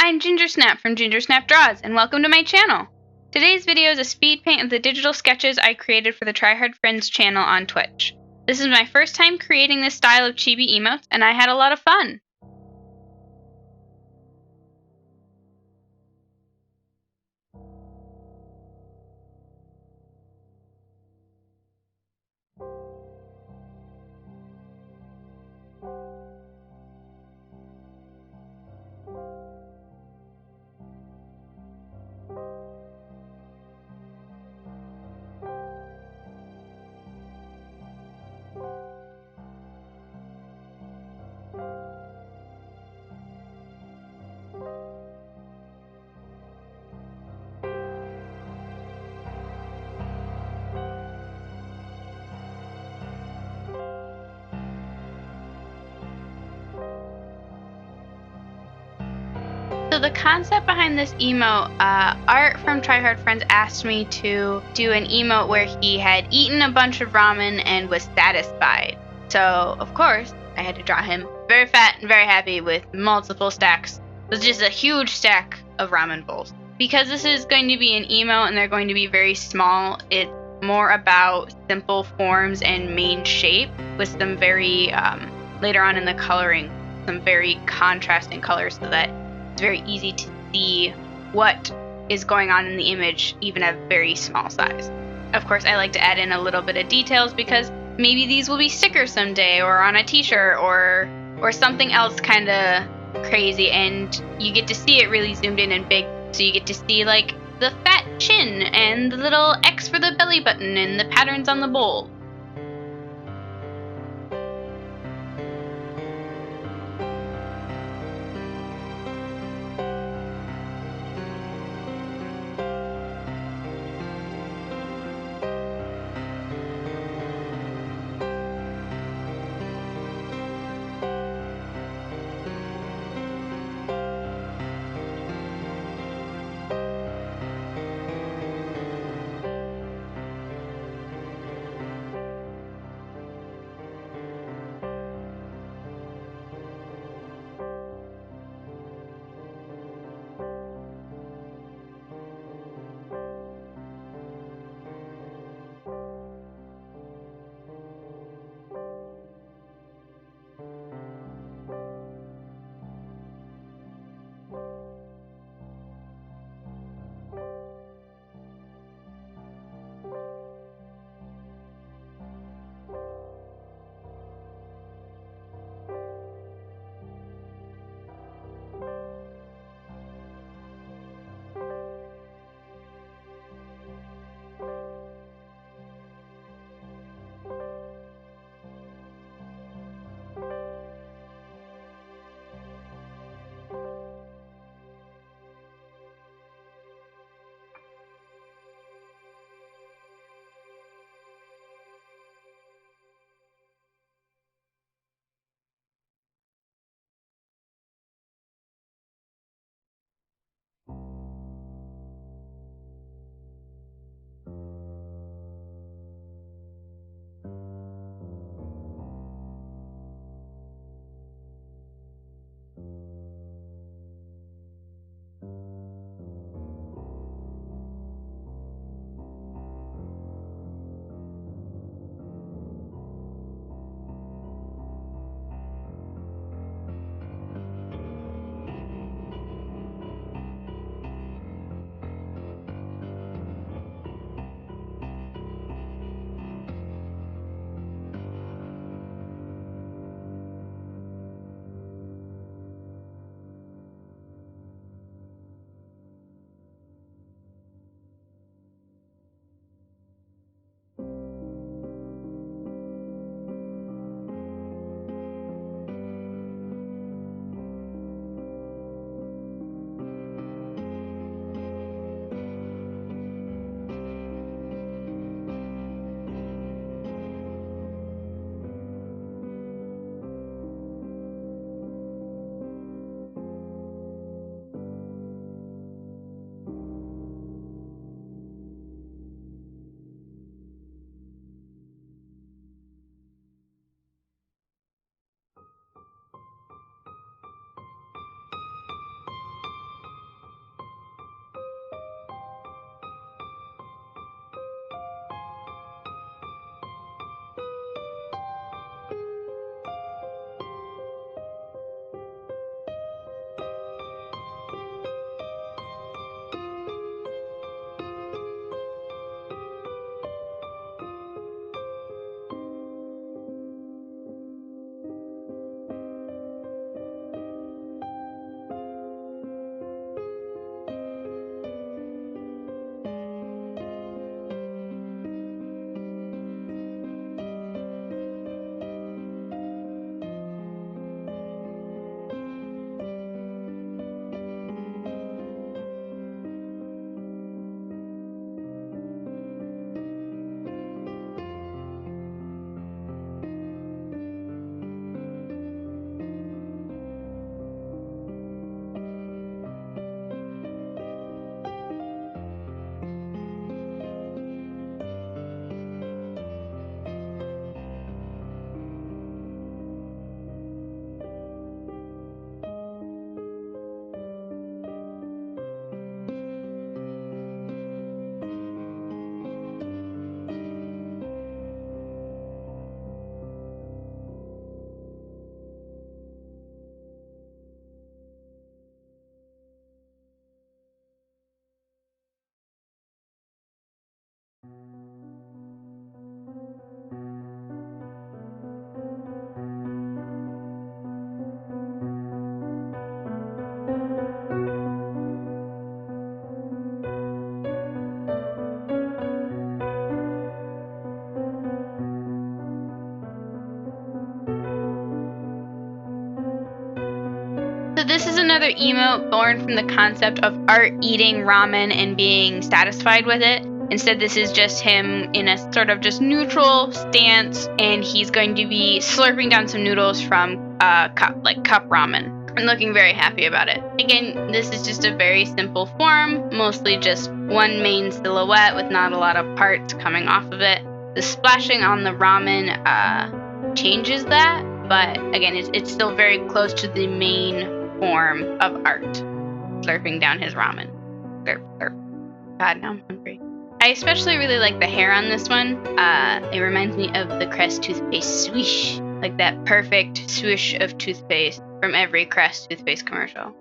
I'm Ginger Snap from Ginger Snap Draws, and welcome to my channel. Today's video is a speed paint of the digital sketches I created for the Try Hard Friends channel on Twitch. This is my first time creating this style of chibi emotes, and I had a lot of fun. So the concept behind this emote, Art from Try Hard Friends asked me to do an emote where he had eaten a bunch of ramen and was satisfied. So, of course, I had to draw him very fat and very happy with multiple stacks. It was just a huge stack of ramen bowls. Because this is going to be an emote and they're going to be very small, it's more about simple forms and main shape with some very, later on in the coloring, some very contrasting colors so that it's very easy to see what is going on in the image, even at a very small size. Of course, I like to add in a little bit of details because maybe these will be stickers someday, or on a t-shirt, or something else kind of crazy, and you get to see it really zoomed in and big, so you get to see like the fat chin and the little X for the belly button and the patterns on the bowl. this is another emote born from the concept of Art eating ramen and being satisfied with it. Instead, this is just him in a sort of just neutral stance, and he's going to be slurping down some noodles from cup ramen, and looking very happy about it. Again, this is just a very simple form, mostly just one main silhouette with not a lot of parts coming off of it. The splashing on the ramen changes that, but again, it's still very close to the main form of Art, slurping down his ramen. Slurp, slurp. God, now I'm hungry. I especially really like the hair on this one. It reminds me of the Crest toothpaste swish, like that perfect swish of toothpaste from every Crest toothpaste commercial.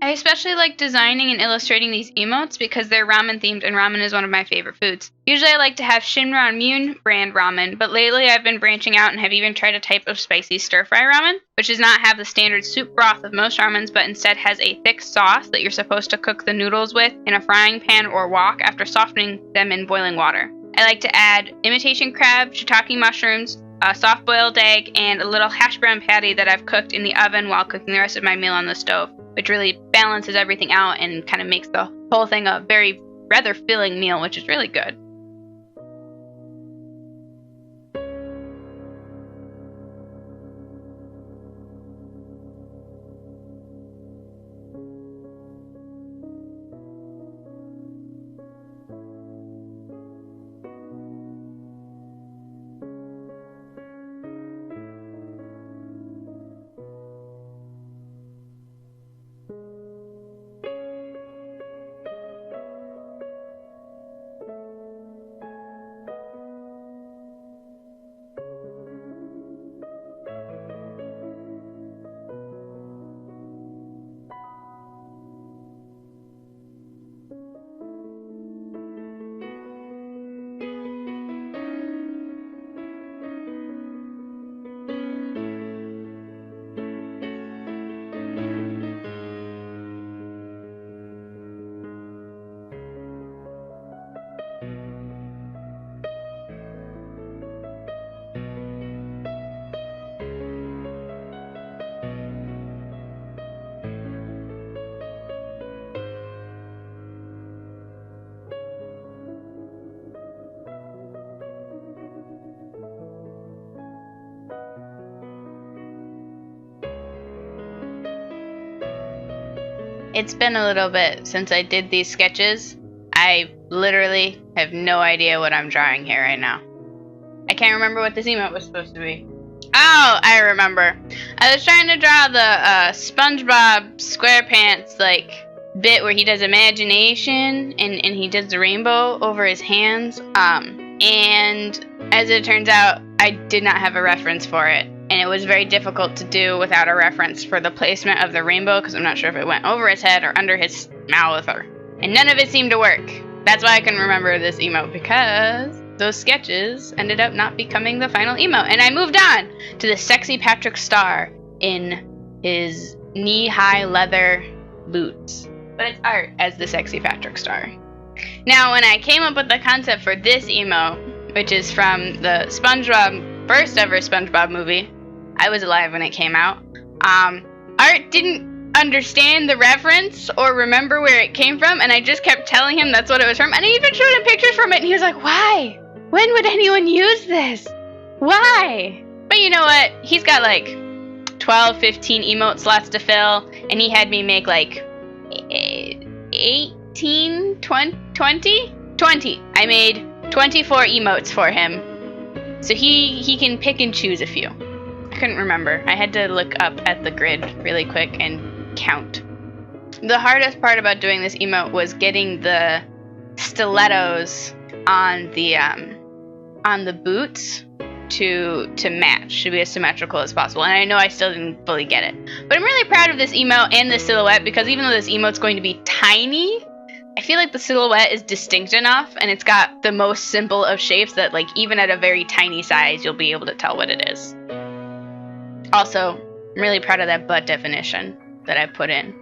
I especially like designing and illustrating these emotes because they're ramen themed, and ramen is one of my favorite foods. Usually I like to have Shinra Mune brand ramen, but lately I've been branching out and have even tried a type of spicy stir-fry ramen, which does not have the standard soup broth of most ramens, but instead has a thick sauce that you're supposed to cook the noodles with in a frying pan or wok after softening them in boiling water. I like to add imitation crab, shiitake mushrooms, a soft-boiled egg, and a little hash brown patty that I've cooked in the oven while cooking the rest of my meal on the stove, which really balances everything out and kind of makes the whole thing a very rather filling meal, which is really good. It's been a little bit since I did these sketches. I literally have no idea what I'm drawing here right now. I can't remember what this emote was supposed to be. Oh, I remember. I was trying to draw the SpongeBob SquarePants like bit where he does imagination and he does the rainbow over his hands. And as it turns out, I did not have a reference for it. And it was very difficult to do without a reference for the placement of the rainbow because I'm not sure if it went over his head or under his mouth and none of it seemed to work. That's why I couldn't remember this emote, because those sketches ended up not becoming the final emote. And I moved on to the sexy Patrick Star in his knee-high leather boots. But it's art as the sexy Patrick Star. Now, when I came up with the concept for this emote, which is from the first ever SpongeBob movie, I was alive when it came out, Art didn't understand the reference or remember where it came from, and I just kept telling him that's what it was from, and I even showed him pictures from it, and he was like, why? When would anyone use this? Why? But you know what? He's got like 12, 15 emote slots to fill, and he had me make like 18, 20? 20. I made 24 emotes for him. So he can pick and choose a few. I couldn't remember. I had to look up at the grid really quick and count. The hardest part about doing this emote was getting the stilettos on the boots to match, to be as symmetrical as possible. And I know I still didn't fully get it. But I'm really proud of this emote and the silhouette, because even though this emote's going to be tiny, I feel like the silhouette is distinct enough, and it's got the most simple of shapes that, like, even at a very tiny size, you'll be able to tell what it is. Also, I'm really proud of that butt definition that I put in.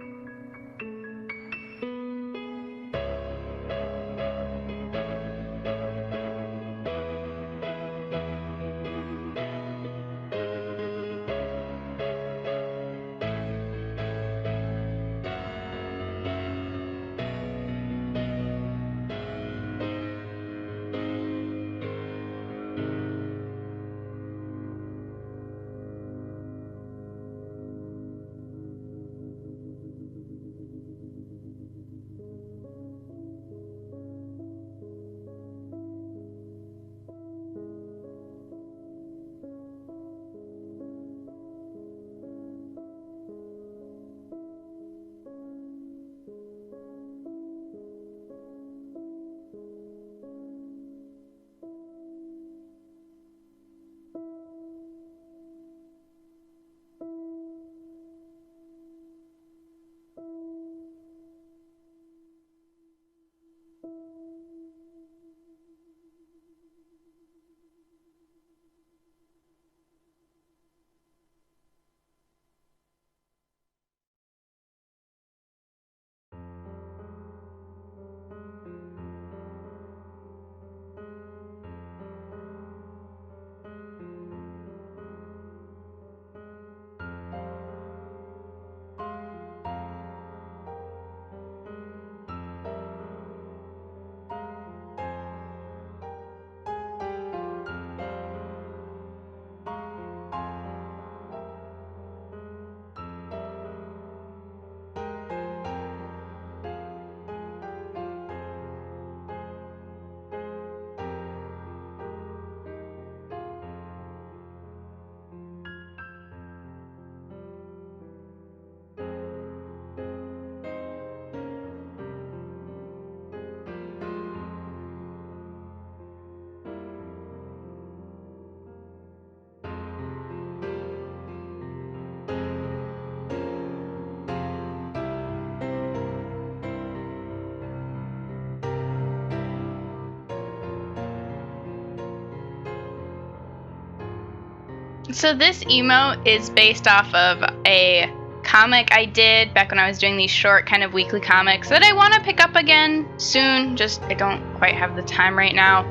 So this emote is based off of a comic I did back when I was doing these short kind of weekly comics that I want to pick up again soon, just I don't quite have the time right now.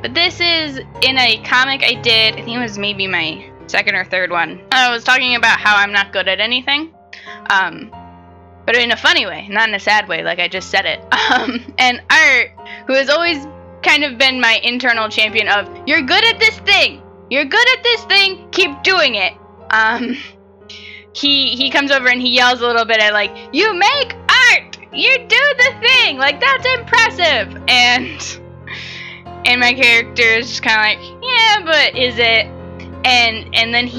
But this is in a comic I did, I think it was maybe my second or third one. I was talking about how I'm not good at anything, but in a funny way, not in a sad way, like I just said it. And Art, who has always kind of been my internal champion of, you're good at this thing! You're good at this thing, keep doing it. He comes over and he yells a little bit at, like, you make art! You do the thing! Like, that's impressive! And my character is just kind of like, yeah, but is it? And then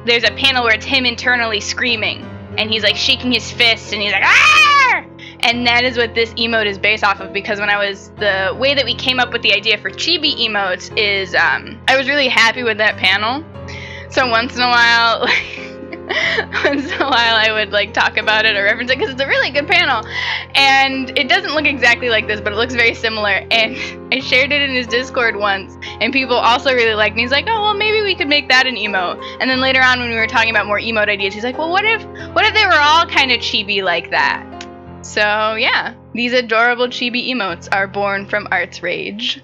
there's a panel where it's him internally screaming, and he's like shaking his fist, and he's like, ah! And that is what this emote is based off of, because the way that we came up with the idea for chibi emotes is, I was really happy with that panel. So once in a while, I would like talk about it or reference it, because it's a really good panel, and it doesn't look exactly like this, but it looks very similar. And I shared it in his Discord once, and people also really liked me. He's like, oh well, maybe we could make that an emote. And then later on, when we were talking about more emote ideas, he's like, well, what if they were all kind of chibi like that? So yeah, these adorable chibi emotes are born from Art's rage.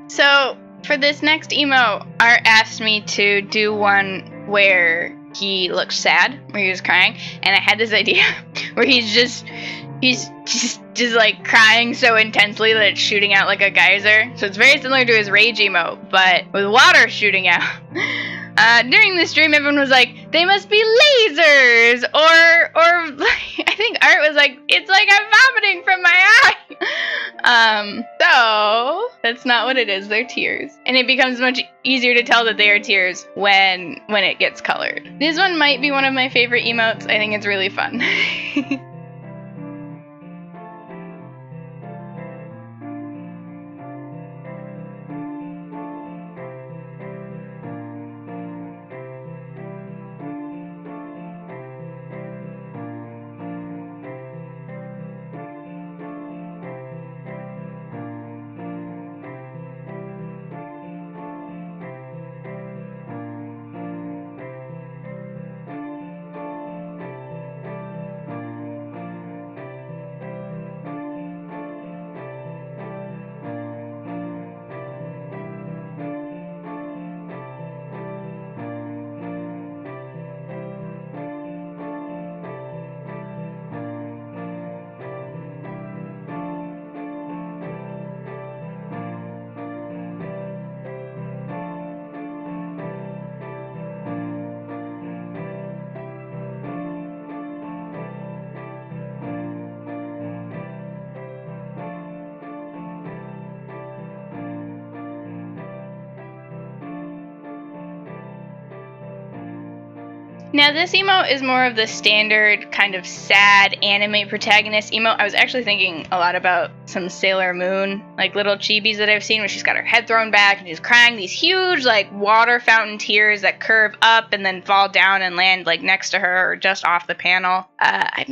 So for this next emo, Art asked me to do one where he looked sad, where he was crying, and I had this idea where he's just like crying so intensely that it's shooting out like a geyser. So it's very similar to his rage emote, but with water shooting out. During the stream, everyone was like, they must be lasers, or I think Art was like, it's like I'm vomiting from my eye. So that's not what it is. They're tears, and it becomes much easier to tell that they are tears when it gets colored. This one might be one of my favorite emotes. I think it's really fun. Now, this emote is more of the standard kind of sad anime protagonist emote. I was actually thinking a lot about some Sailor Moon, like little chibis that I've seen where she's got her head thrown back and she's crying these huge, like, water fountain tears that curve up and then fall down and land, like, next to her or just off the panel. I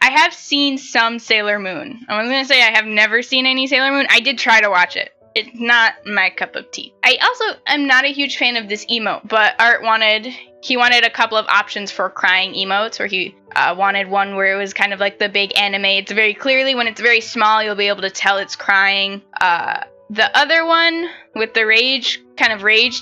have seen some Sailor Moon. I was going to say I have never seen any Sailor Moon. I did try to watch it. It's not my cup of tea. I also am not a huge fan of this emote, but Art wanted a couple of options for crying emotes, where he wanted one where it was kind of like the big anime. It's very clearly, when it's very small, you'll be able to tell it's crying. The other one with the rage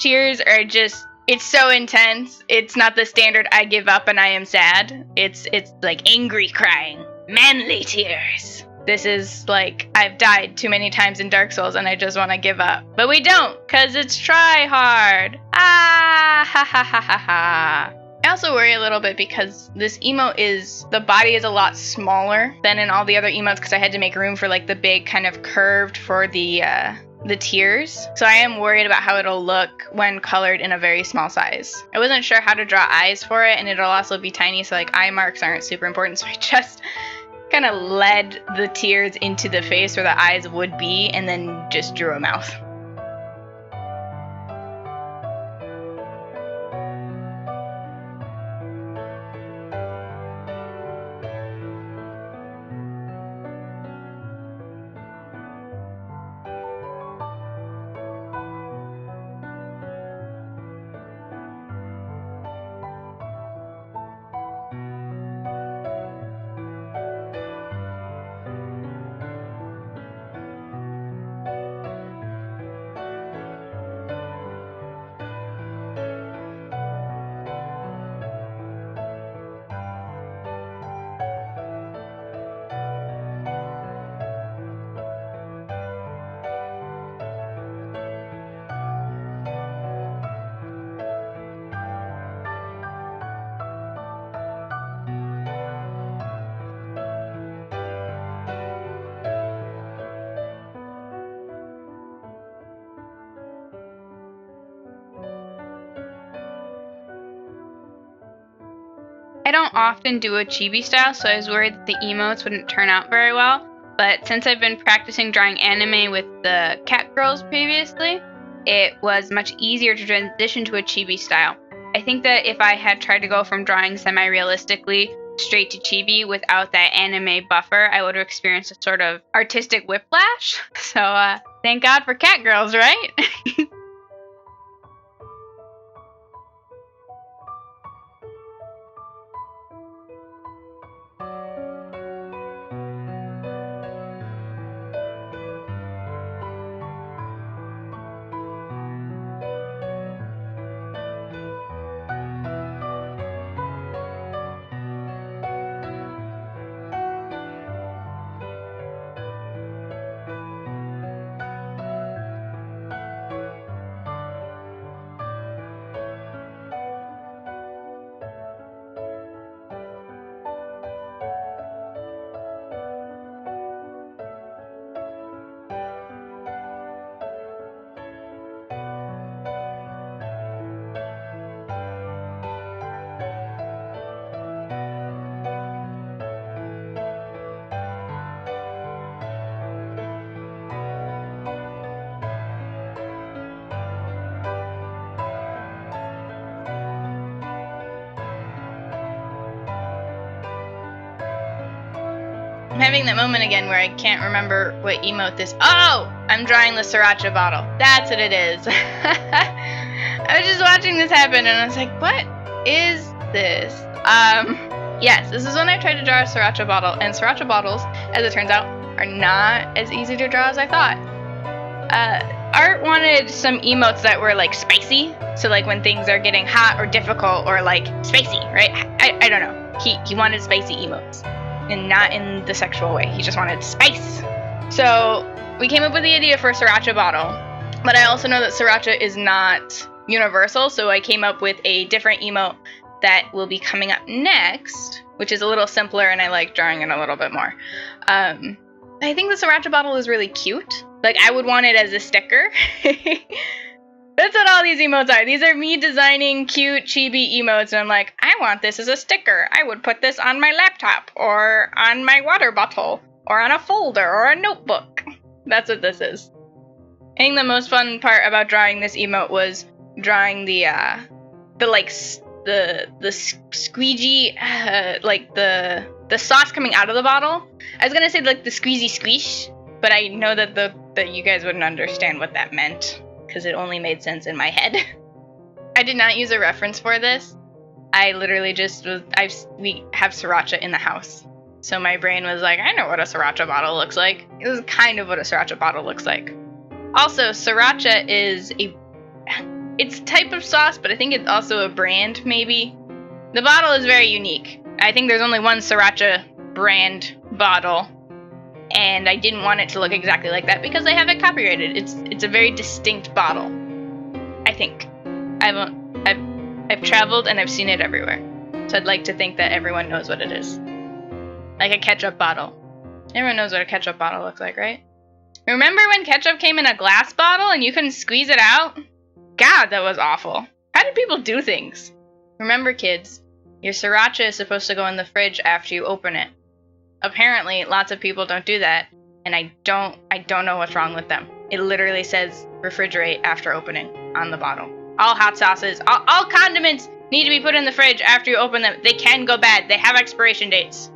tears are just, it's so intense. It's not the standard I give up and I am sad. It's like angry crying, manly tears. this is like, I've died too many times in Dark Souls and I just want to give up. But we don't, because it's try hard. Ah, ha ha ha ha ha. I also worry a little bit because this emote the body is a lot smaller than in all the other emotes, because I had to make room for like the big kind of curved for the tears. So I am worried about how it'll look when colored in a very small size. I wasn't sure how to draw eyes for it, and it'll also be tiny, so like eye marks aren't super important, so I just kind of led the tears into the face where the eyes would be and then just drew a mouth. I don't often do a chibi style, so I was worried that the emotes wouldn't turn out very well. But since I've been practicing drawing anime with the cat girls previously, it was much easier to transition to a chibi style. I think that if I had tried to go from drawing semi-realistically straight to chibi without that anime buffer, I would have experienced a sort of artistic whiplash. So thank God for cat girls, right? I'm having that moment again where I can't remember what emote this. Oh! I'm drawing the sriracha bottle. That's what it is. I was just watching this happen and I was like, what is this? Yes, this is when I tried to draw a sriracha bottle, and sriracha bottles, as it turns out, are not as easy to draw as I thought. Art wanted some emotes that were like spicy, so like when things are getting hot or difficult or like spicy, right? I don't know. He wanted spicy emotes. And not in the sexual way. He just wanted spice. So we came up with the idea for a sriracha bottle. But I also know that sriracha is not universal, so I came up with a different emote that will be coming up next, which is a little simpler, and I like drawing it a little bit more. I think the sriracha bottle is really cute. Like, I would want it as a sticker. That's what all these emotes are. These are me designing cute chibi emotes, and I'm like, I want this as a sticker. I would put this on my laptop, or on my water bottle, or on a folder, or a notebook. That's what this is. I think the most fun part about drawing this emote was drawing the squeegee, like the sauce coming out of the bottle. I was gonna say like the squeezy squish, but I know that you guys wouldn't understand what that meant, because it only made sense in my head. I did not use a reference for this. I literally we have sriracha in the house. So my brain was like, I know what a sriracha bottle looks like. It was kind of what a sriracha bottle looks like. Also, sriracha is it's a type of sauce, but I think it's also a brand, maybe. The bottle is very unique. I think there's only one sriracha brand bottle. and I didn't want it to look exactly like that because I have it copyrighted. It's a very distinct bottle, I think. I've traveled and I've seen it everywhere, so I'd like to think that everyone knows what it is. Like a ketchup bottle. Everyone knows what a ketchup bottle looks like, right? Remember when ketchup came in a glass bottle and you couldn't squeeze it out? God, that was awful. How did people do things? Remember, kids, your sriracha is supposed to go in the fridge after you open it. Apparently, lots of people don't do that, and I don't know what's wrong with them. It literally says refrigerate after opening on the bottle. All hot sauces, all condiments need to be put in the fridge after you open them. They can go bad. They have expiration dates.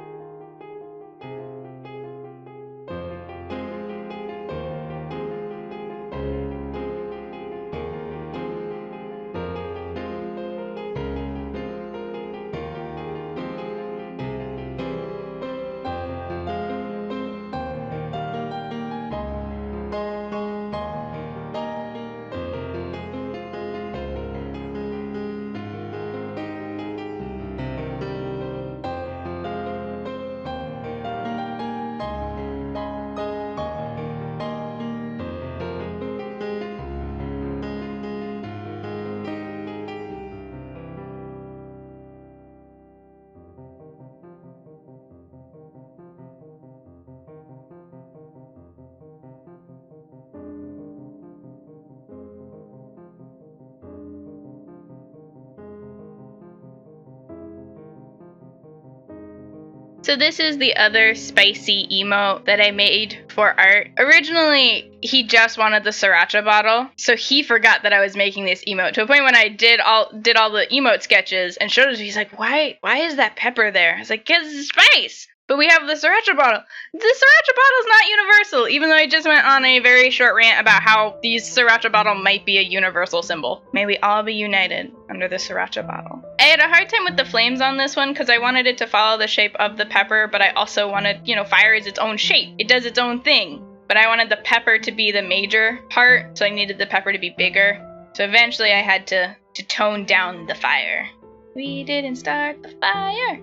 So this is the other spicy emote that I made for Art. Originally, he just wanted the sriracha bottle, so he forgot that I was making this emote, to a point when I did all the emote sketches and showed it to him. He's like, why is that pepper there? I was like, 'cause it's spice. But we have the sriracha bottle. The sriracha bottle's not universal, even though I just went on a very short rant about how the sriracha bottle might be a universal symbol. May we all be united under the sriracha bottle. I had a hard time with the flames on this one because I wanted it to follow the shape of the pepper, but I also wanted, fire is its own shape. It does its own thing. But I wanted the pepper to be the major part, so I needed the pepper to be bigger. So eventually I had to tone down the fire. We didn't start the fire.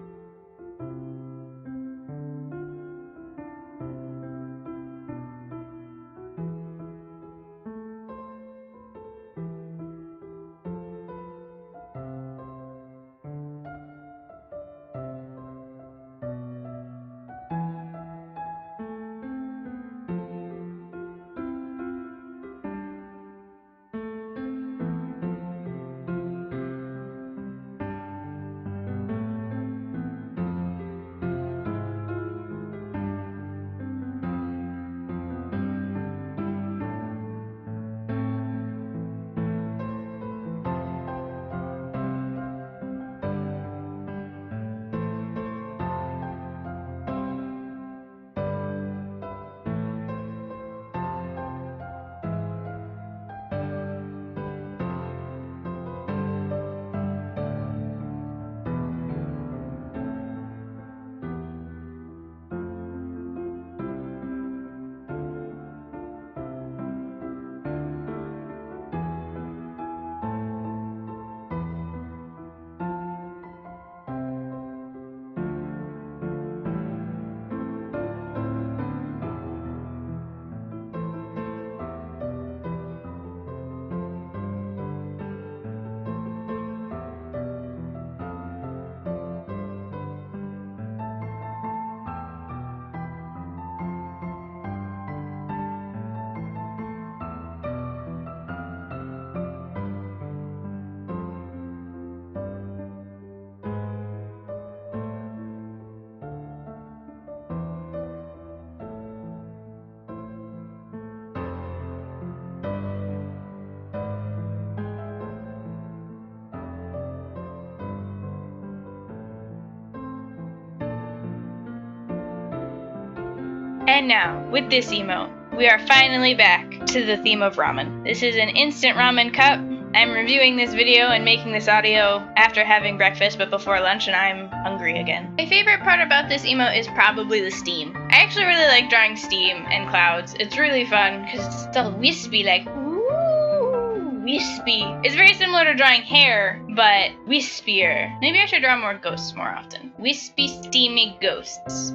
And now, with this emote, we are finally back to the theme of ramen. This is an instant ramen cup. I'm reviewing this video and making this audio after having breakfast but before lunch, and I'm hungry again. My favorite part about this emote is probably the steam. I actually really like drawing steam and clouds. It's really fun because it's all wispy, like, ooh, wispy. It's very similar to drawing hair, but wispier. Maybe I should draw more ghosts more often. Wispy, steamy ghosts.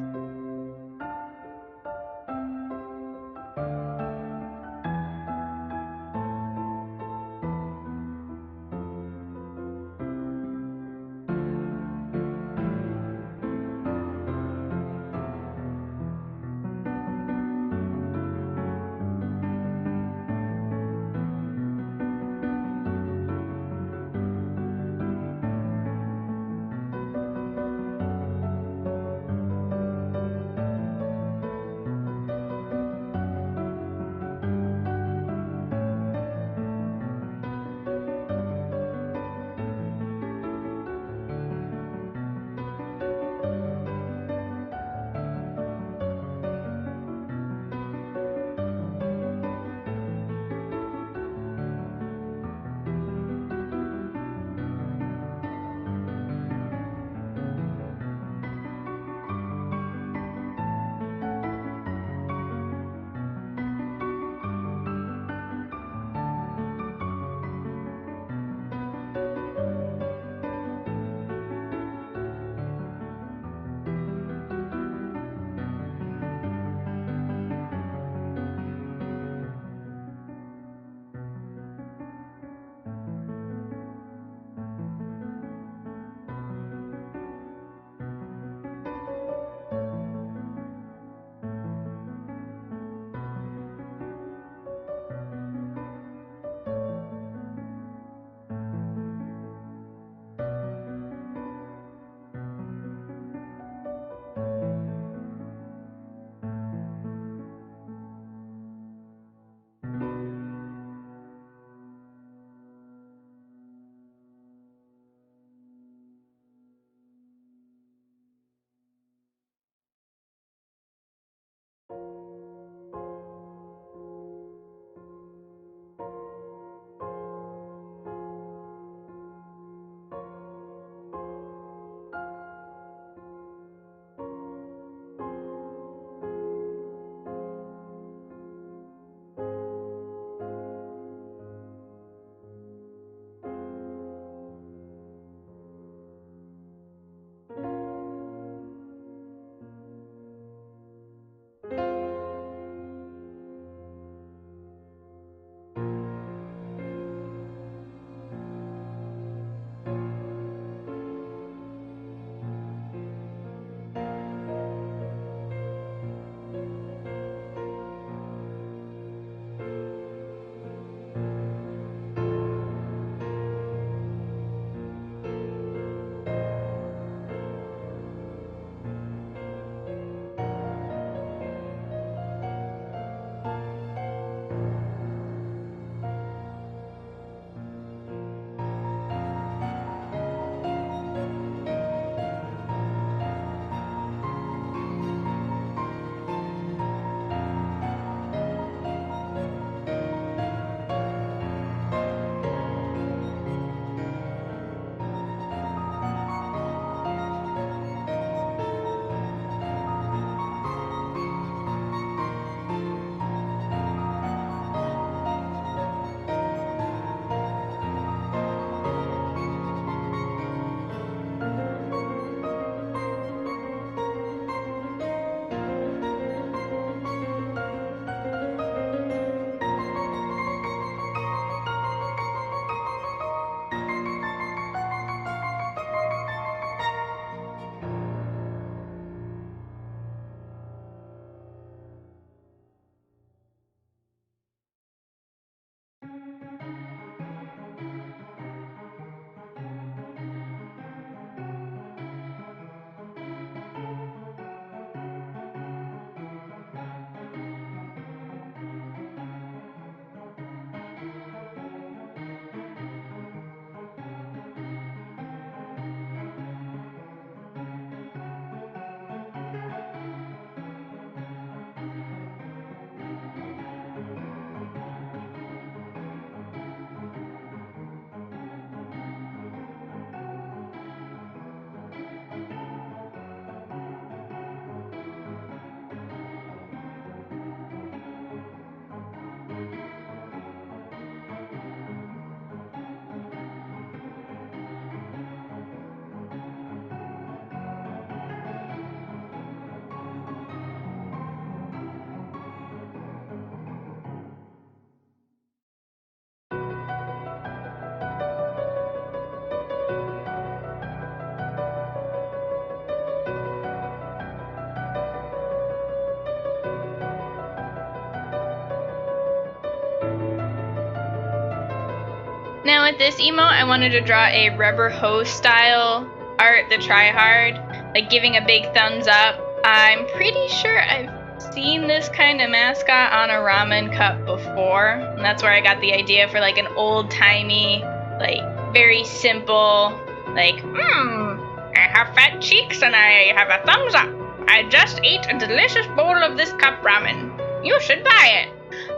know, with this emote, I wanted to draw a rubber hose style art, the try hard, like giving a big thumbs up. I'm pretty sure I've seen this kind of mascot on a ramen cup before, and that's where I got the idea for like an old-timey, like very simple, like, I have fat cheeks and I have a thumbs up. I just ate a delicious bowl of this cup ramen. You should buy it.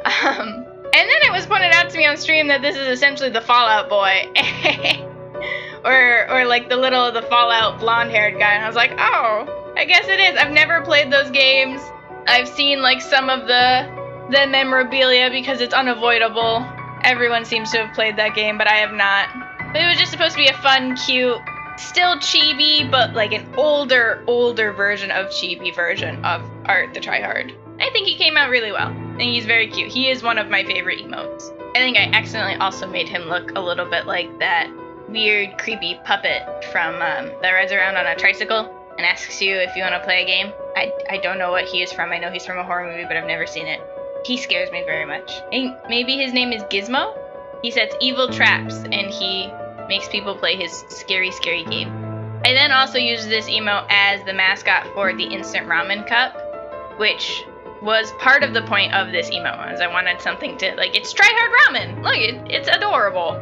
And then it was pointed out to me on stream that this is essentially the Fallout boy. or like the Fallout blonde-haired guy. And I was like, oh, I guess it is. I've never played those games. I've seen like some of the memorabilia because it's unavoidable. Everyone seems to have played that game, but I have not. But it was just supposed to be a fun, cute, still chibi, but like an older version of chibi version of Art the Tryhard. I think he came out really well, and he's very cute. He is one of my favorite emotes. I think I accidentally also made him look a little bit like that weird, creepy puppet from that rides around on a tricycle and asks you if you want to play a game. I don't know what he is from. I know he's from a horror movie, but I've never seen it. He scares me very much. Maybe his name is Gizmo? He sets evil traps, and he makes people play his scary, scary game. I then also used this emote as the mascot for the instant ramen cup, which was part of the point of this emote, as I wanted something to, like, it's Try Hard Ramen! Look, it's adorable.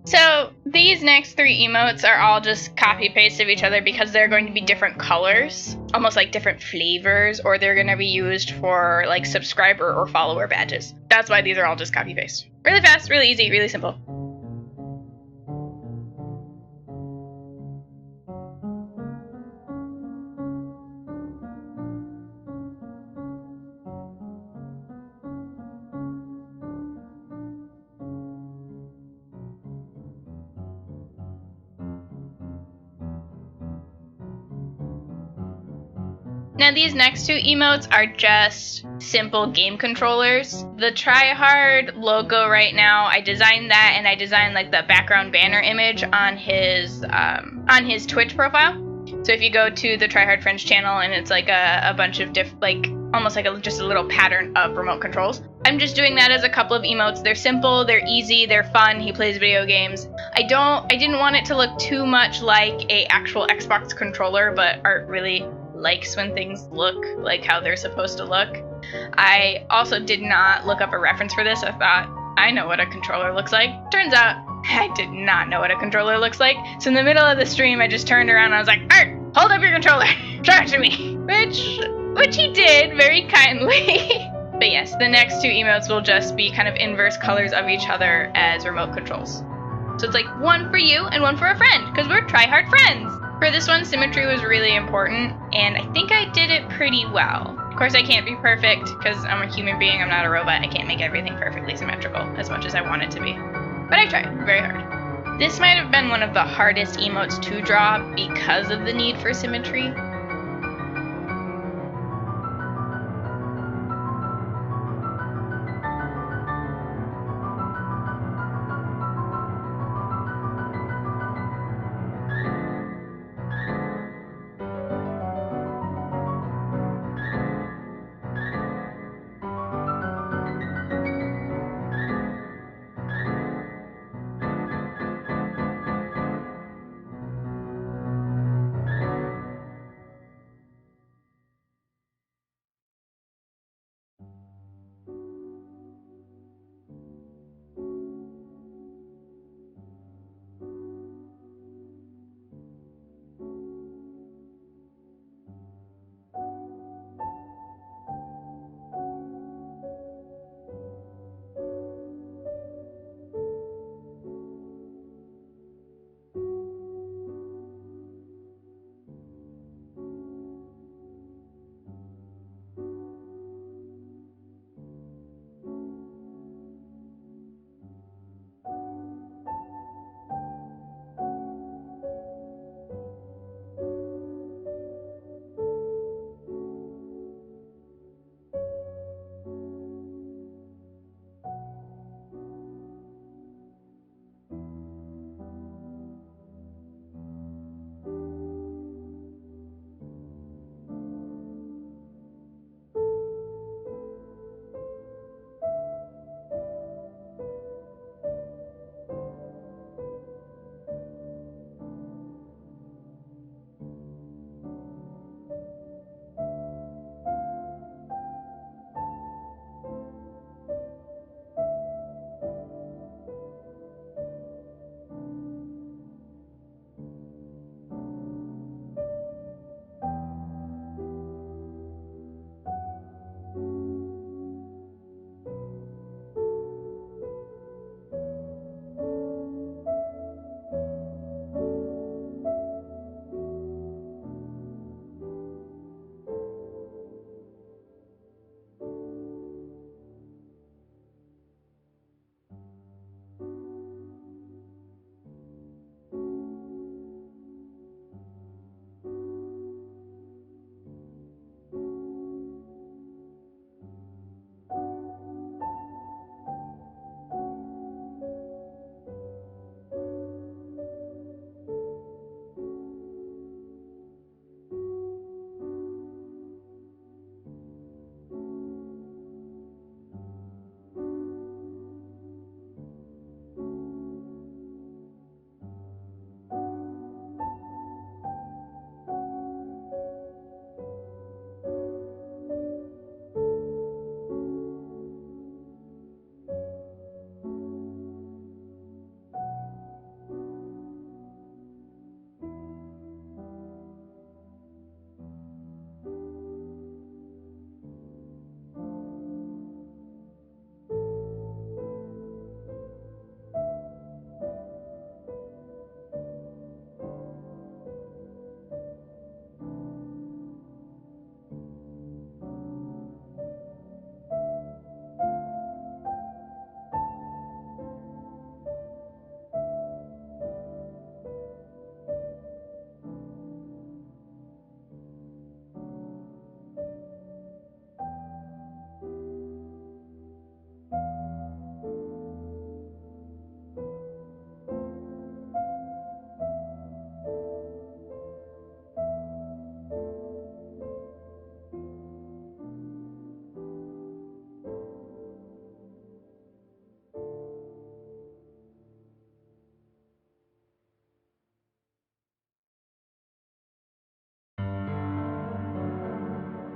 So these next three emotes are all just copy-paste of each other because they're going to be different colors, almost like different flavors, or they're going to be used for like subscriber or follower badges. That's why these are all just copy-paste. Really fast, really easy, really simple. Now these next two emotes are just simple game controllers. The Tryhard logo right now, I designed that, and I designed like the background banner image on his Twitch profile. So if you go to the Tryhard Friends channel, and it's like a bunch of almost like just a little pattern of remote controls. I'm just doing that as a couple of emotes. They're simple, they're easy, they're fun. He plays video games. I didn't want it to look too much like a actual Xbox controller, but Art really likes when things look like how they're supposed to look. I also did not look up a reference for this. I thought, I know what a controller looks like. Turns out, I did not know what a controller looks like. So in the middle of the stream, I just turned around and I was like, Art, hold up your controller. Show it to me. Which he did very kindly. But yes, the next two emotes will just be kind of inverse colors of each other as remote controls. So it's like one for you and one for a friend, because we're Tryhard friends. For this one, symmetry was really important, and I think I did it pretty well. Of course, I can't be perfect, because I'm a human being, I'm not a robot. I can't make everything perfectly symmetrical as much as I want it to be. But I tried very hard. This might have been one of the hardest emotes to draw because of the need for symmetry.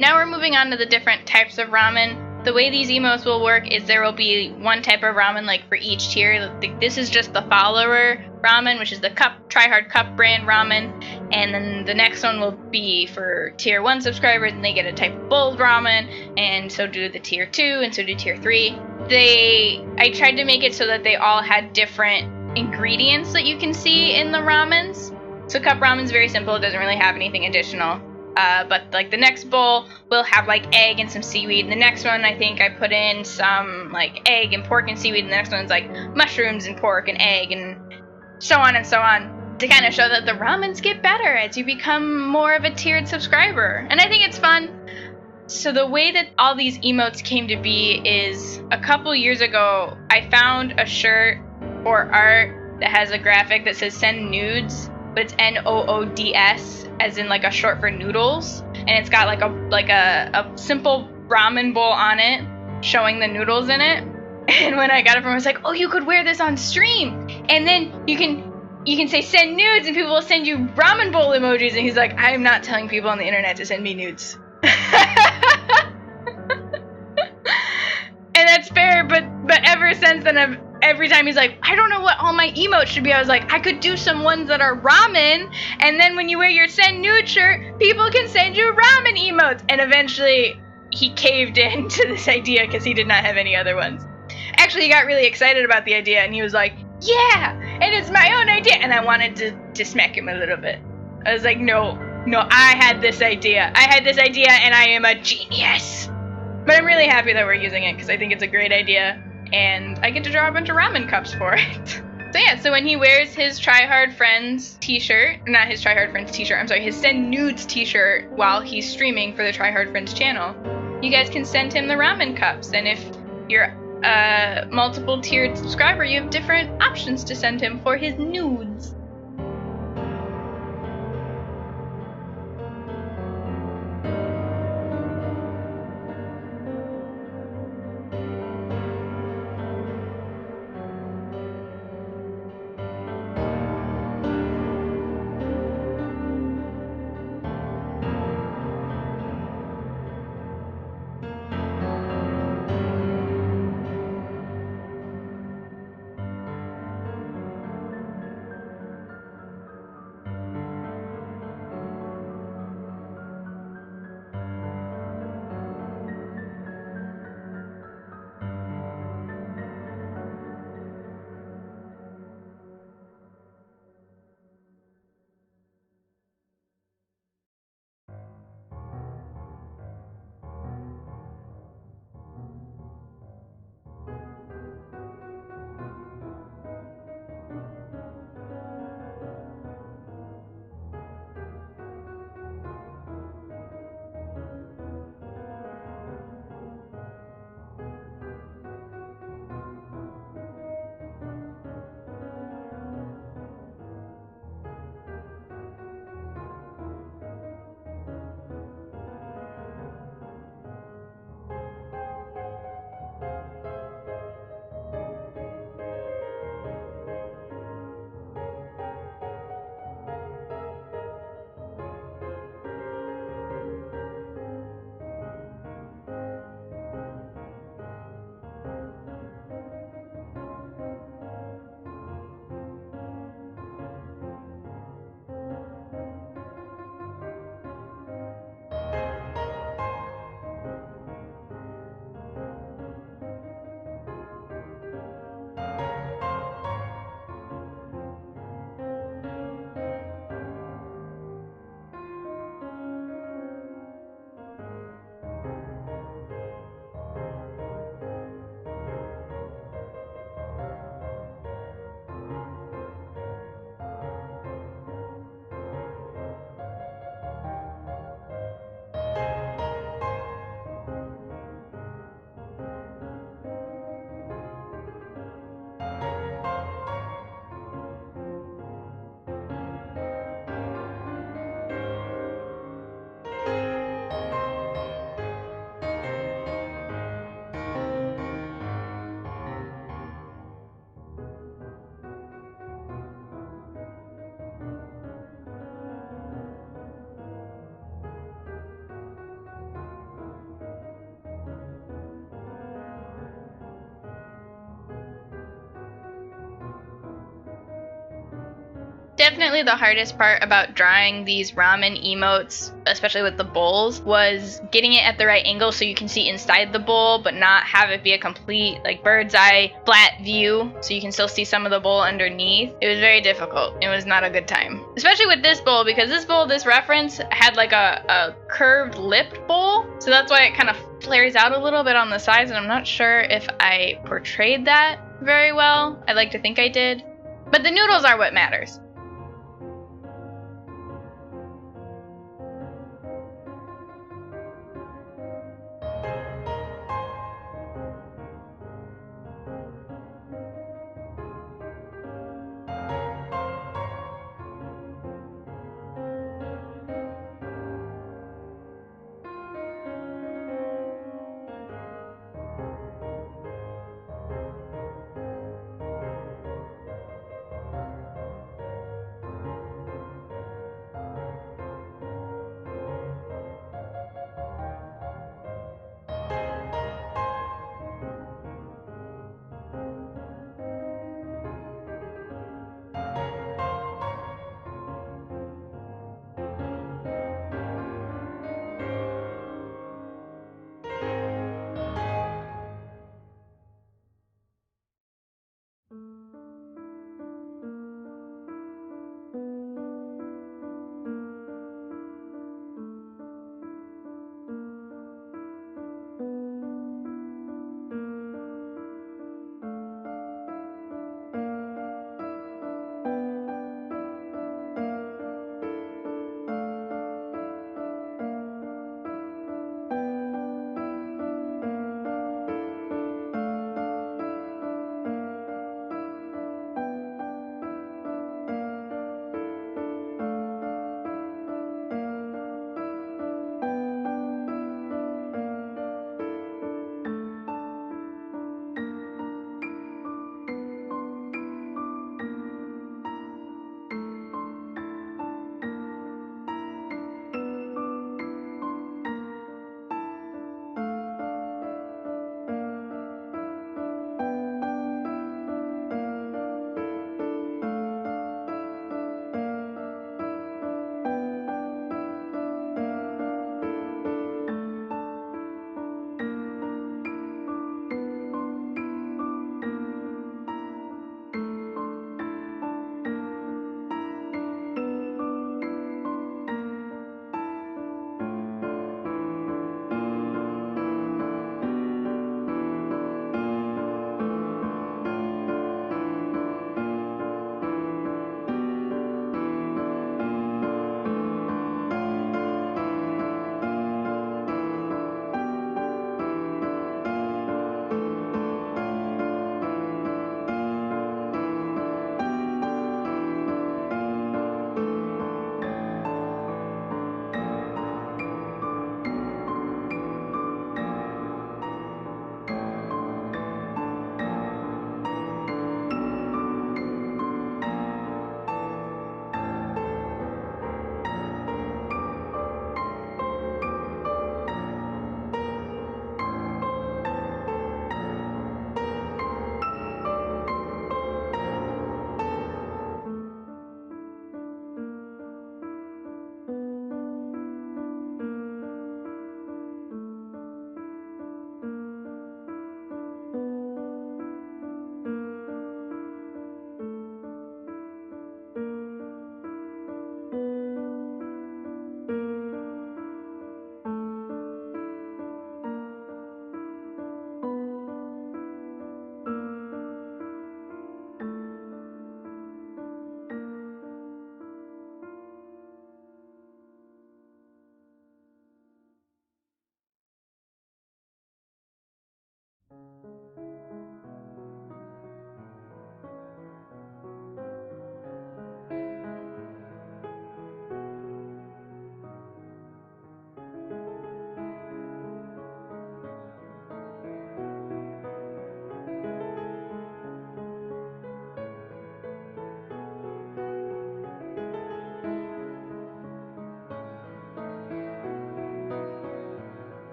Now we're moving on to the different types of ramen. The way these emotes will work is there will be one type of ramen like for each tier. This is just the follower ramen, which is the Try Hard Cup brand ramen, and then the next one will be for tier 1 subscribers, and they get a type of bold ramen, and so do the tier 2, and so do tier 3. I tried to make it so that they all had different ingredients that you can see in the ramens. So cup ramen is very simple, it doesn't really have anything additional. But like the next bowl will have like egg and some seaweed. And the next one, I think I put in some like egg and pork and seaweed. And the next one's like mushrooms and pork and egg and so on and so on, to kind of show that the ramens get better as you become more of a tiered subscriber. And I think it's fun. So the way that all these emotes came to be is a couple years ago, I found a shirt or art that has a graphic that says send nudes, but it's Noods, as in like a short for noodles, and it's got like a simple ramen bowl on it showing the noodles in it. And when I got it from him, I was like, oh, you could wear this on stream, and then you can say send nudes and people will send you ramen bowl emojis. And he's like, I am not telling people on the internet to send me nudes. And that's fair, but ever since then, every time he's like, I don't know what all my emotes should be, I was like, I could do some ones that are ramen, and then when you wear your send nude shirt, people can send you ramen emotes. And eventually he caved in to this idea because he did not have any other ones. Actually, he got really excited about the idea, and he was like, yeah, and it's my own idea. And I wanted to smack him a little bit. I was like, no, I had this idea, and I am a genius. But I'm really happy that we're using it because I think it's a great idea, and I get to draw a bunch of ramen cups for it. So yeah, so when he wears his Try Hard Friends t-shirt, not his Try Hard Friends t-shirt, I'm sorry, his Send Nudes t-shirt while he's streaming for the Try Hard Friends channel, you guys can send him the ramen cups. And if you're a multiple tiered subscriber, you have different options to send him for his nudes. Definitely the hardest part about drawing these ramen emotes, especially with the bowls, was getting it at the right angle so you can see inside the bowl but not have it be a complete like bird's eye flat view so you can still see some of the bowl underneath. It was very difficult. It was not a good time. Especially with this bowl, because this bowl, this reference, had like a curved lipped bowl, so that's why it kind of flares out a little bit on the sides, and I'm not sure if I portrayed that very well. I'd like to think I did. But the noodles are what matters.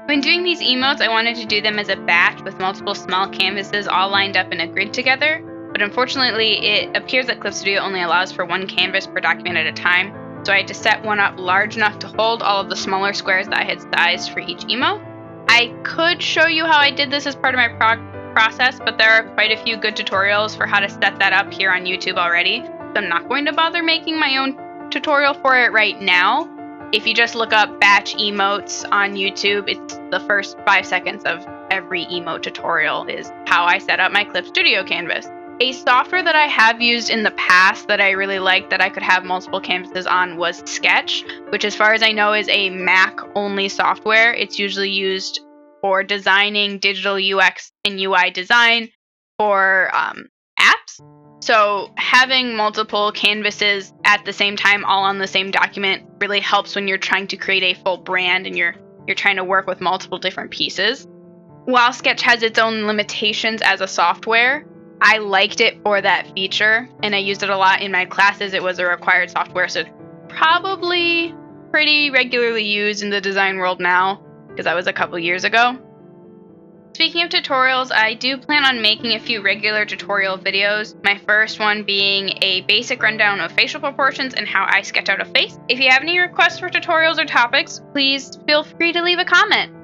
When doing these emotes, I wanted to do them as a batch with multiple small canvases all lined up in a grid together, but unfortunately it appears that Clip Studio only allows for one canvas per document at a time, so I had to set one up large enough to hold all of the smaller squares that I had sized for each emote. I could show you how I did this as part of my process, but there are quite a few good tutorials for how to set that up here on YouTube already, so I'm not going to bother making my own tutorial for it right now. If you just look up batch emotes on YouTube, it's the first 5 seconds of every emote tutorial is how I set up my Clip Studio canvas. A software that I have used in the past that I really liked that I could have multiple canvases on was Sketch, which as far as I know is a Mac-only software. It's usually used for designing digital UX and UI design for apps. So having multiple canvases at the same time, all on the same document, really helps when you're trying to create a full brand and you're trying to work with multiple different pieces. While Sketch has its own limitations as a software, I liked it for that feature, and I used it a lot in my classes. It was a required software, so probably pretty regularly used in the design world now, because that was a couple years ago. Speaking of tutorials, I do plan on making a few regular tutorial videos, my first one being a basic rundown of facial proportions and how I sketch out a face. If you have any requests for tutorials or topics, please feel free to leave a comment.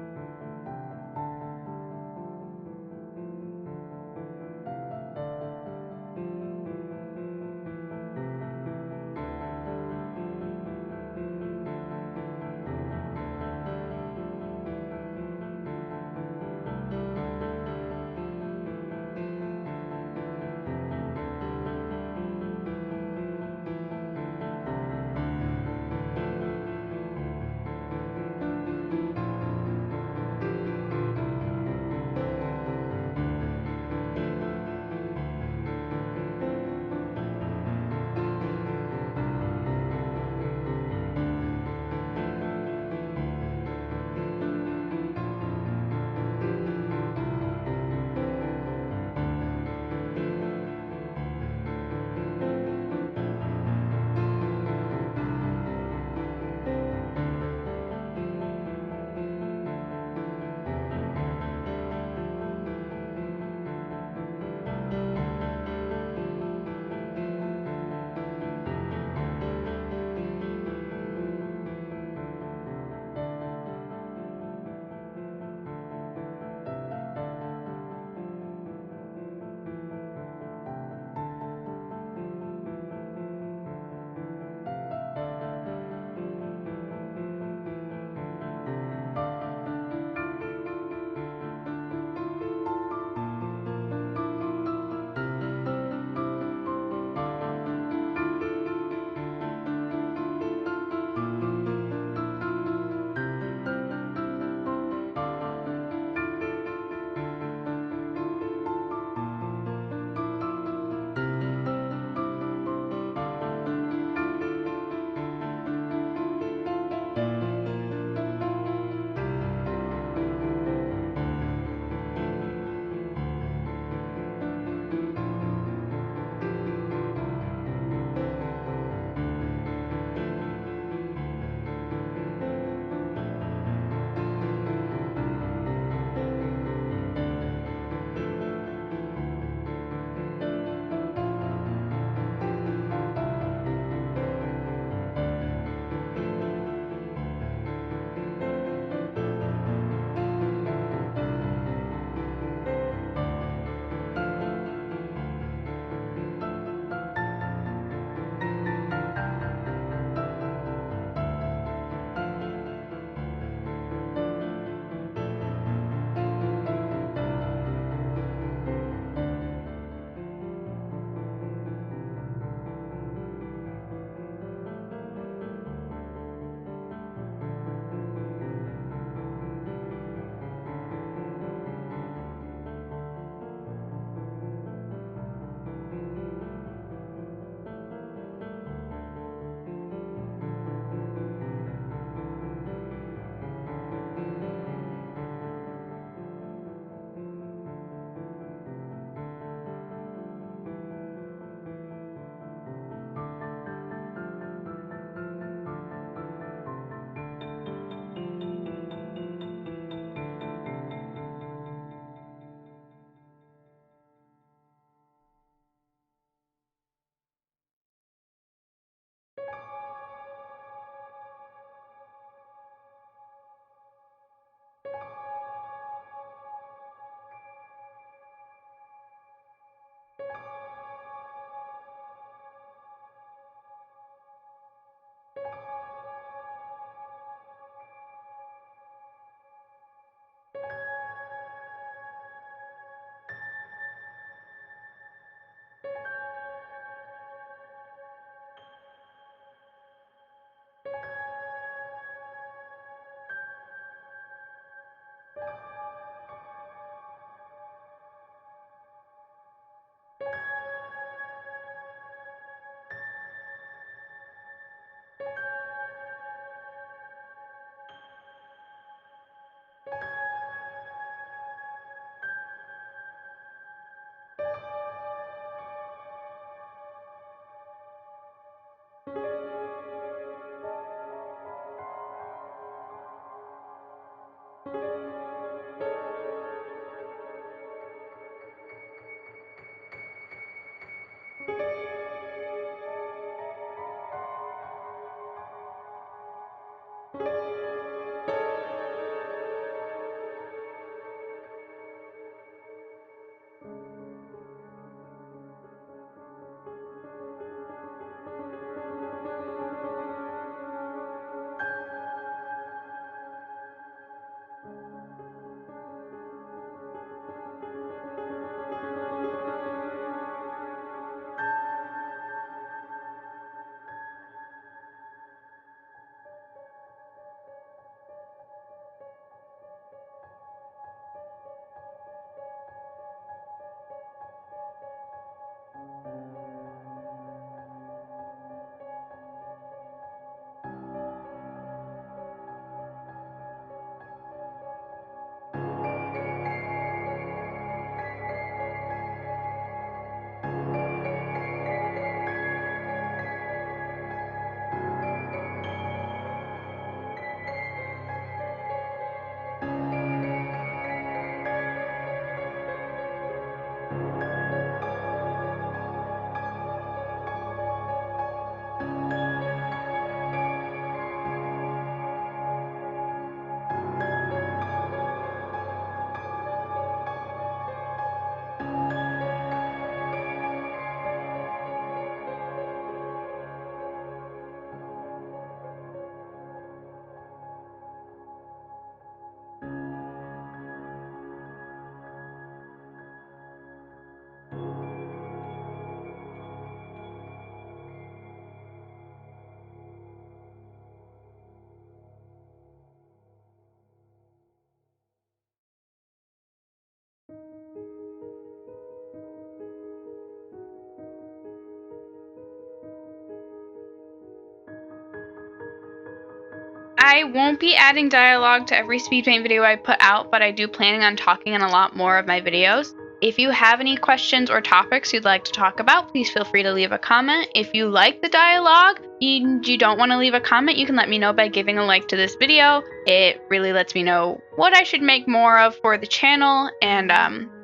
I won't be adding dialogue to every speed paint video I put out, but I do planning on talking in a lot more of my videos. If you have any questions or topics you'd like to talk about, please feel free to leave a comment. If you like the dialogue and you don't want to leave a comment, you can let me know by giving a like to this video. It really lets me know what I should make more of for the channel and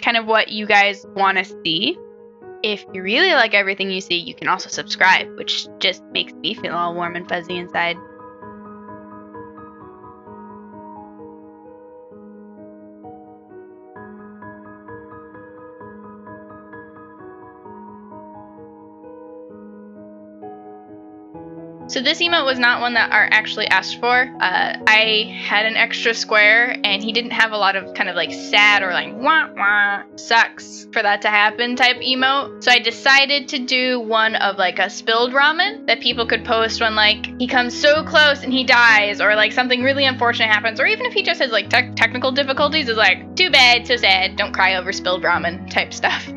kind of what you guys want to see. If you really like everything you see, you can also subscribe, which just makes me feel all warm and fuzzy inside. So this emote was not one that Art actually asked for. I had an extra square, and he didn't have a lot of kind of like sad or like wah wah sucks for that to happen type emote. So I decided to do one of like a spilled ramen that people could post when like he comes so close and he dies, or like something really unfortunate happens, or even if he just has like technical difficulties, is like too bad, so sad, don't cry over spilled ramen type stuff.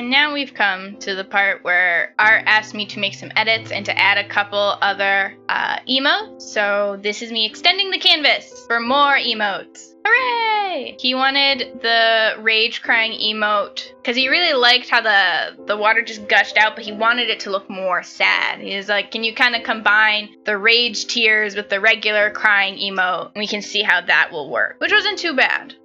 And now we've come to the part where Art asked me to make some edits and to add a couple other emotes. So this is me extending the canvas for more emotes. Hooray! He wanted the rage crying emote because he really liked how the water just gushed out, but he wanted it to look more sad. He was like, can you kind of combine the rage tears with the regular crying emote? And we can see how that will work, which wasn't too bad.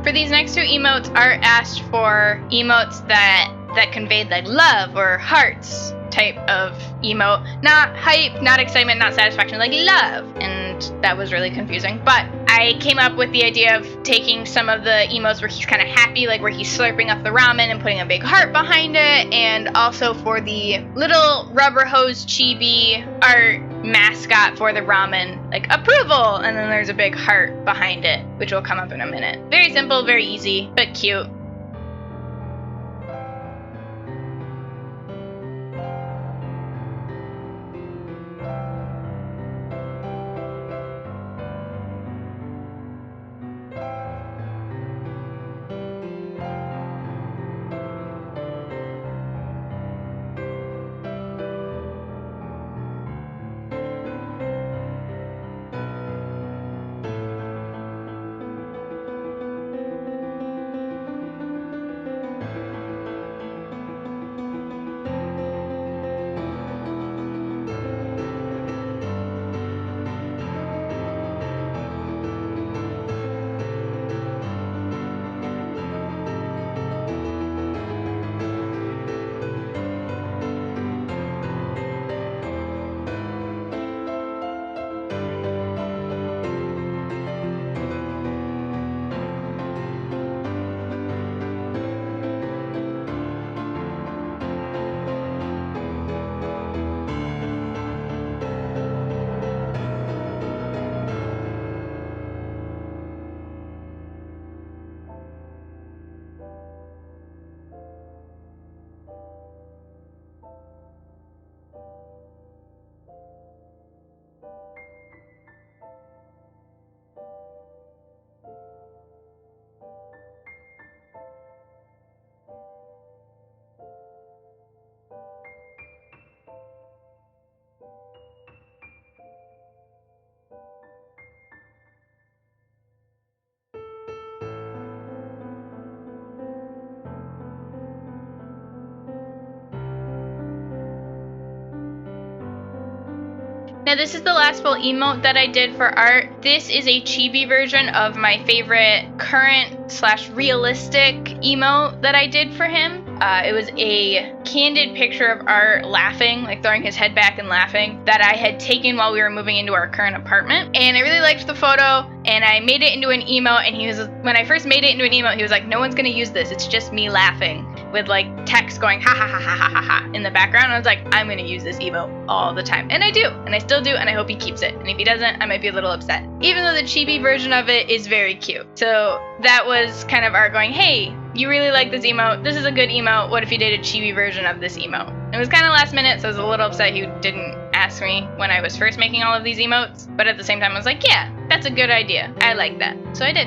For these next two emotes, Art asked for emotes that conveyed like love or hearts type of emote. Not hype, not excitement, not satisfaction, like love. And that was really confusing. But I came up with the idea of taking some of the emotes where he's kind of happy, like where he's slurping up the ramen and putting a big heart behind it. And also for the little rubber hose chibi Art mascot for the ramen, like approval, and then there's a big heart behind it, which will come up in a minute. Very simple, very easy, but cute. Now this is the last full emote that I did for Art. This is a chibi version of my favorite current/realistic emote that I did for him. It was a candid picture of Art laughing, like throwing his head back and laughing, that I had taken while we were moving into our current apartment. And I really liked the photo, and I made it into an emote, and when I first made it into an emote, he was like, no one's gonna use this, it's just me laughing. with like text going ha ha ha ha ha ha ha in the background. I was like, I'm gonna use this emote all the time. And I do, and I still do, and I hope he keeps it. And if he doesn't, I might be a little upset. Even though the chibi version of it is very cute. So that was kind of our going, hey, you really like this emote. This is a good emote. What if you did a chibi version of this emote? It was kind of last minute, so I was a little upset he didn't ask me when I was first making all of these emotes. But at the same time, I was like, yeah, that's a good idea. I like that. So I did.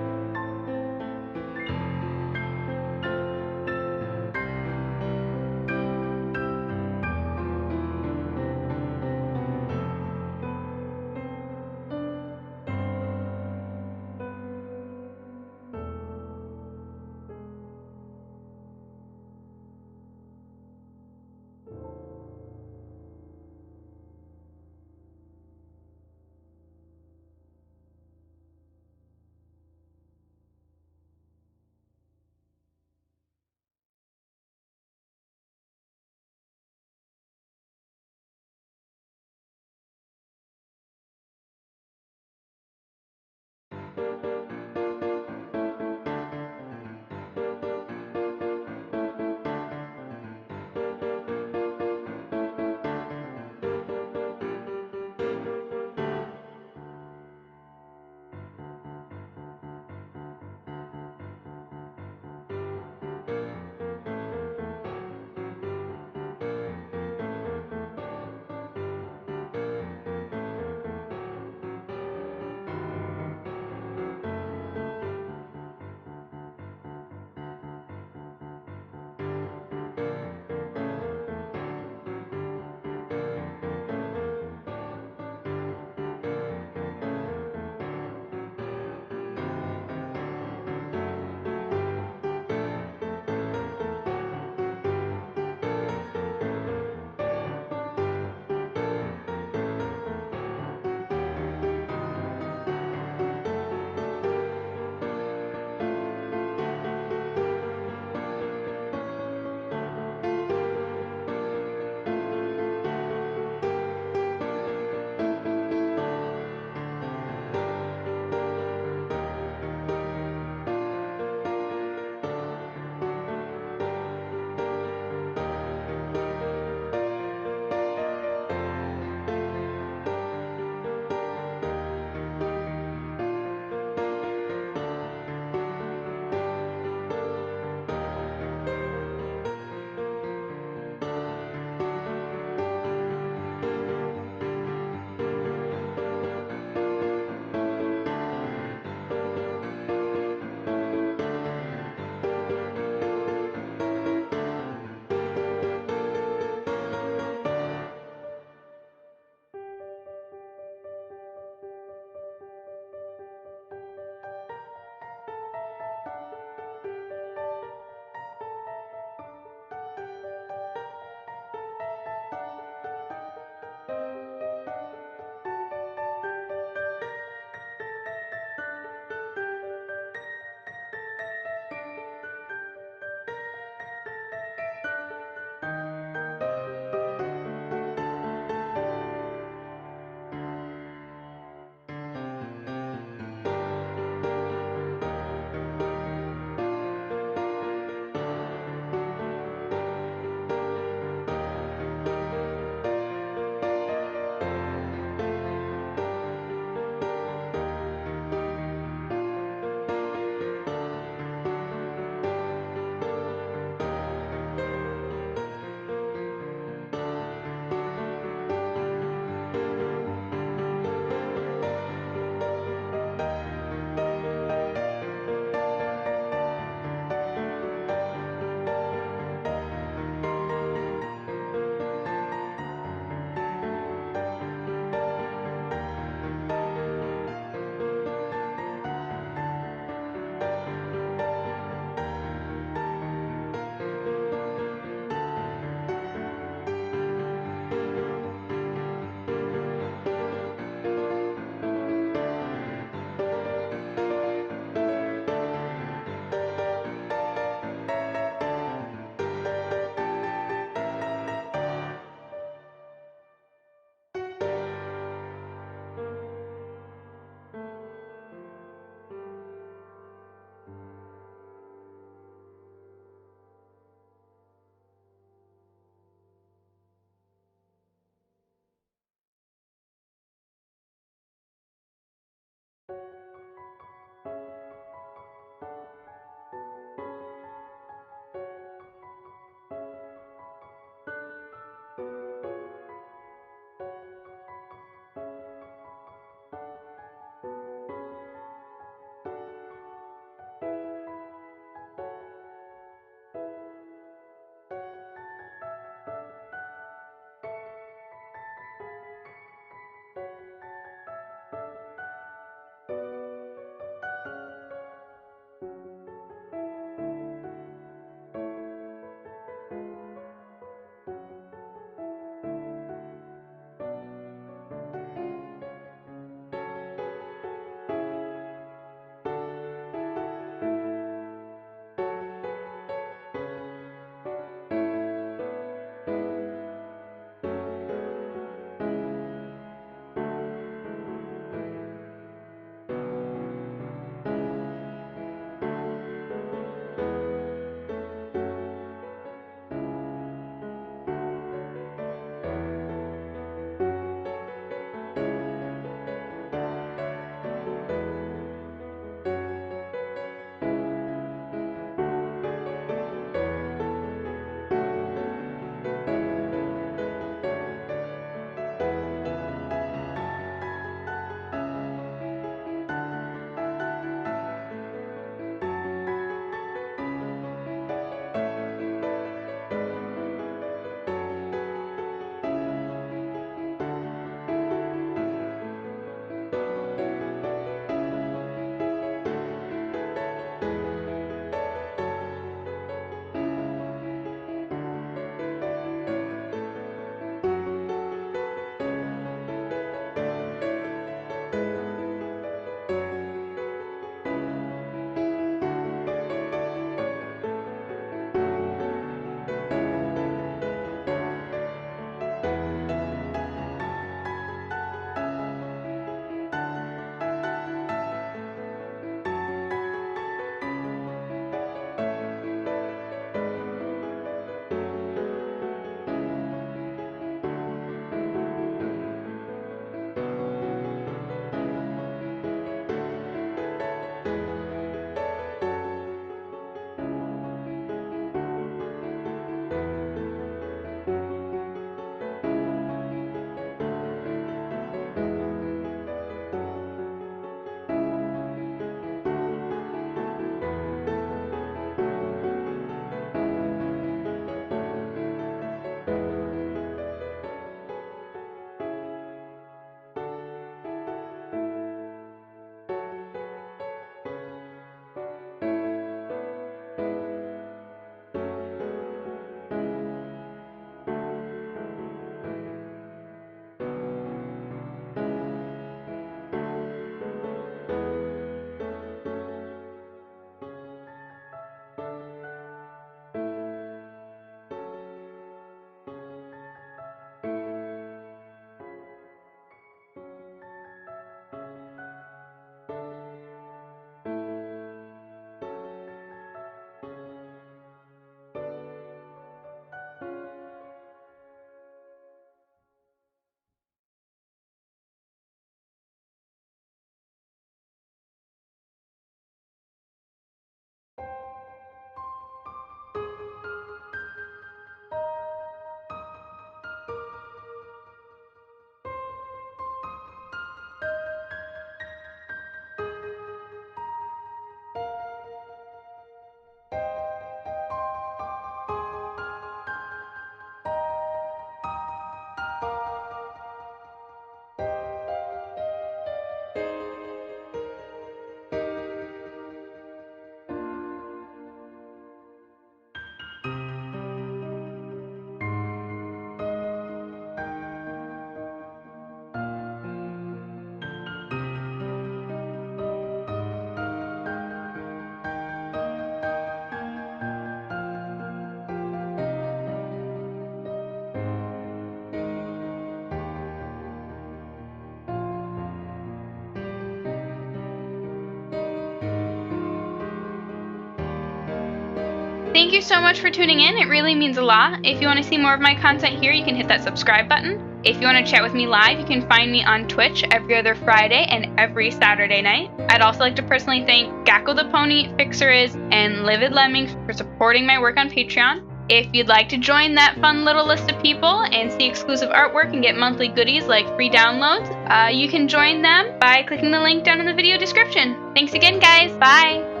Thank you so much for tuning in. It really means a lot. If you want to see more of my content here, you can hit that subscribe button. If you want to chat with me live, you can find me on Twitch every other Friday and every Saturday night. I'd also like to personally thank Gackle the Pony, Fixeriz, and Livid Lemmings for supporting my work on Patreon. If you'd like to join that fun little list of people and see exclusive artwork and get monthly goodies like free downloads, you can join them by clicking the link down in the video description. Thanks again, guys. Bye!